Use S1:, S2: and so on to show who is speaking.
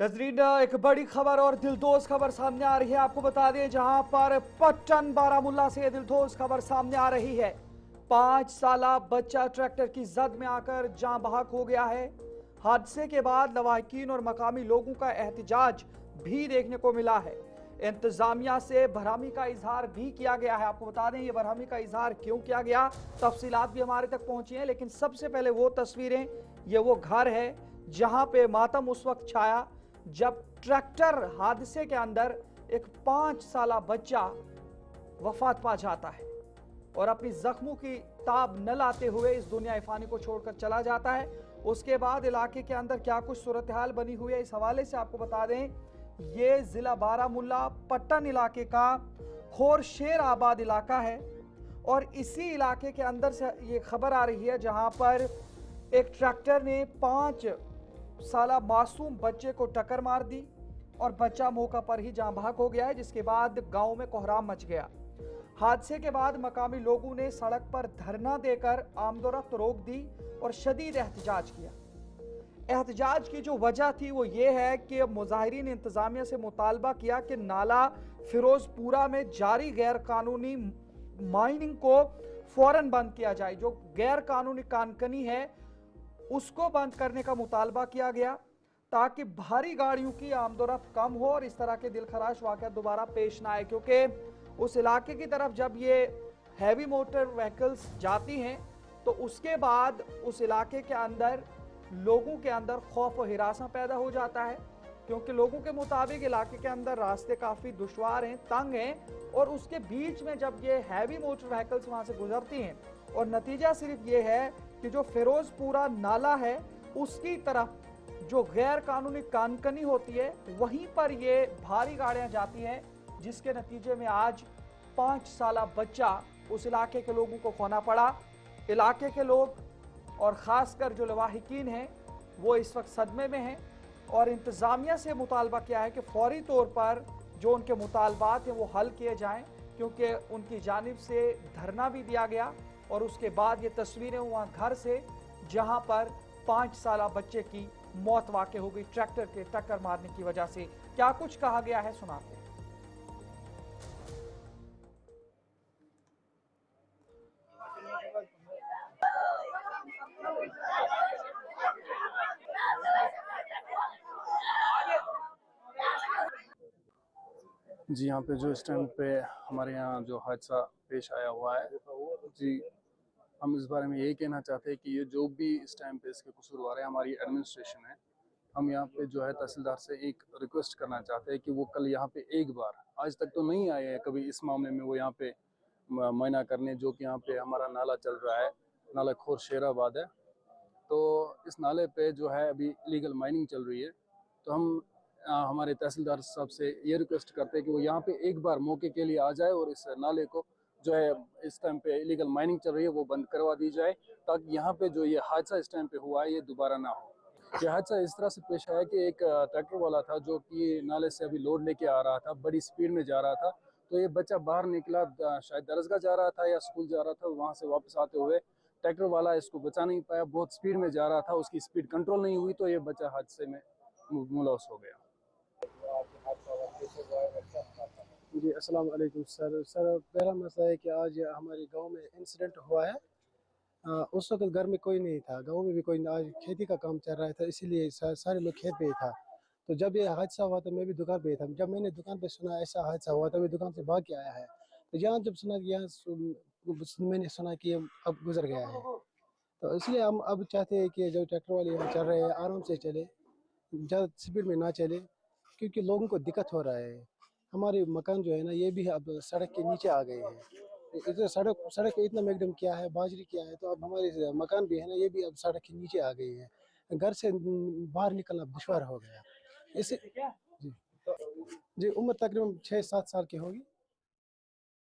S1: नजरीन, एक बड़ी खबर और दिलदोज खबर सामने आ रही है। आपको बता दें, जहां पर पट्टन बारामुल्ला से दिलदोज खबर सामने आ रही है। 5 साला बच्चा ट्रैक्टर की जद में आकर जान बहक हो गया है। हादसे के बाद लवाहिकीन और मकामी लोगों का एहतजाज भी देखने को मिला है। इंतजामिया से बरहमी का इजहार भी किया गया है। आपको बता दें, ये बरहमी का इजहार क्यों किया गया, तफसीलात भी हमारे तक पहुंची हैं। लेकिन सबसे पहले वो तस्वीरें, ये वो घर है जहां पे मातम उस वक्त छाया जब ट्रैक्टर हादसे के अंदर एक 5 साला बच्चा वफात पा जाता है और अपनी जख्मों की ताब न लाते हुए इस दुनिया फानी को छोड़कर चला जाता है। उसके बाद इलाके के अंदर क्या कुछ सूरत हाल बनी हुई है, इस हवाले से आपको बता दें, ये जिला बारामुल्ला पट्टन इलाके का खोरशेर आबाद इलाका है और इसी इलाके के अंदर से ये खबर आ रही है जहां पर एक ट्रैक्टर ने 5 साला मासूम बच्चे को टक्कर मार दी और बच्चा मौका पर ही जान बहक हो गया है, जिसके बाद गांव में कोहराम मच गया। हादसे के बाद मकामी लोगों ने सड़क पर धरना देकर आमदोरफ्त रोक दी और शदीद एहतजाज किया। एहतजाज की जो वजह थी वो ये है कि मुजाहिरीन ने इंतजामिया से मुतालबा किया कि नाला फिरोजपुरा में जारी गैर कानूनी माइनिंग को फौरन बंद किया जाए। जो गैर कानूनी कानकनी है उसको बंद करने का मुतालबा किया गया ताकि भारी गाड़ियों की आमदोरफ्त कम हो और इस तरह के दिलखराश वाक़या दोबारा पेश ना आए, क्योंकि उस इलाके की तरफ जब ये हैवी मोटर व्हीकल्स जाती हैं तो उसके बाद उस इलाके के अंदर लोगों के अंदर खौफ और हिरासा पैदा हो जाता है, क्योंकि लोगों के मुताबिक इलाके के अंदर रास्ते काफ़ी दुश्वार हैं, तंग हैं और उसके बीच में जब ये हैवी मोटर व्हीकल्स वहाँ से गुजरती हैं और नतीजा सिर्फ ये है कि जो फिरोजपुरा नाला है उसकी तरफ जो गैर कानूनी कानकनी होती है वहीं पर ये भारी गाड़ियां जाती हैं, जिसके नतीजे में आज 5 साला बच्चा उस इलाके के लोगों को खोना पड़ा। इलाके के लोग और ख़ासकर जो लवाहिकीन हैं वो इस वक्त सदमे में हैं और इंतज़ामिया से मुतालबा किया है कि फौरी तौर पर जो उनके मुतालबात हैं वो हल किए जाएँ, क्योंकि उनकी जानिब से धरना भी दिया गया। और उसके बाद ये तस्वीरें वहाँ घर से जहाँ पर 5 साला बच्चे की मौत वाक़ हो गई ट्रैक्टर के टक्कर मारने की वजह से। क्या कुछ कहा गया है, सुनाते हैं।
S2: जी, यहाँ पे जो इस टाइम पे हमारे यहाँ जो हादसा पेश आया हुआ है, जी हम इस बारे में यही कहना चाहते हैं कि ये जो भी इस टाइम पे इसके कसूरवार है, हमारी एडमिनिस्ट्रेशन है। हम यहाँ पे जो है तहसीलदार से एक रिक्वेस्ट करना चाहते हैं कि वो कल यहाँ पे एक बार, आज तक तो नहीं आए हैं कभी इस मामले में, वो यहाँ पे मुआयना करने, जो कि यहाँ पे हमारा नाला चल रहा है, नाला खोरशेराबाद है। तो इस नाले पे जो है अभी इलीगल माइनिंग चल रही है। तो हम हमारे तहसीलदार साहब से ये रिक्वेस्ट करते हैं कि वो यहाँ पे एक बार मौके के लिए आ जाए और इस नाले को जो है इस टाइम पे इलीगल माइनिंग चल रही है वो बंद करवा दी जाए, ताकि यहाँ पे जो ये हादसा इस टाइम पे हुआ है ये दोबारा ना हो। ये हादसा इस तरह से पेश आया कि एक ट्रैक्टर वाला था जो कि नाले से अभी लोड लेके आ रहा था, बड़ी स्पीड में जा रहा था। तो ये बच्चा बाहर निकला, शायद दरसगाह जा रहा था या स्कूल जा रहा था, वहाँ से वापस आते हुए ट्रैक्टर वाला इसको बचा नहीं पाया, बहुत स्पीड में जा रहा था, उसकी स्पीड कंट्रोल नहीं हुई तो ये बच्चा हादसे में मुलौस हो गया।
S3: जी अस्सलाम वालेकुम सर, पहला मसला है कि आज हमारे गांव में इंसिडेंट हुआ है। उस वक्त घर में कोई नहीं था, गांव में भी कोई नहीं, आज खेती का काम चल रहा था, इसीलिए सारे लोग खेत पे ही था। तो जब ये हादसा हुआ तो मैं भी दुकान पे ही था। जब मैंने दुकान पे सुना ऐसा हादसा हुआ तो मैं दुकान से भाग के आया है। तो यहाँ जब सुना कि मैंने सुना कि ये अब गुजर गया है, तो इसलिए हम अब चाहते हैं कि जो ट्रैक्टर वाले यहाँ चल रहे हैं आराम से चले, ज़्यादा स्पीड में ना चले, क्योंकि लोगों को दिक्कत हो रहा है। हमारे मकान जो है ना ये भी अब सड़क के नीचे आ गए हैं। इधर सड़क सड़क पे इतना मैकडम किया है, बाजरी किया है, तो अब हमारे मकान भी है ना ये भी अब सड़क के नीचे आ गए हैं। घर से बाहर निकलना दुश्वार हो गया। इसे जी जी उम्र तकरीबन 6-7 साल की होगी।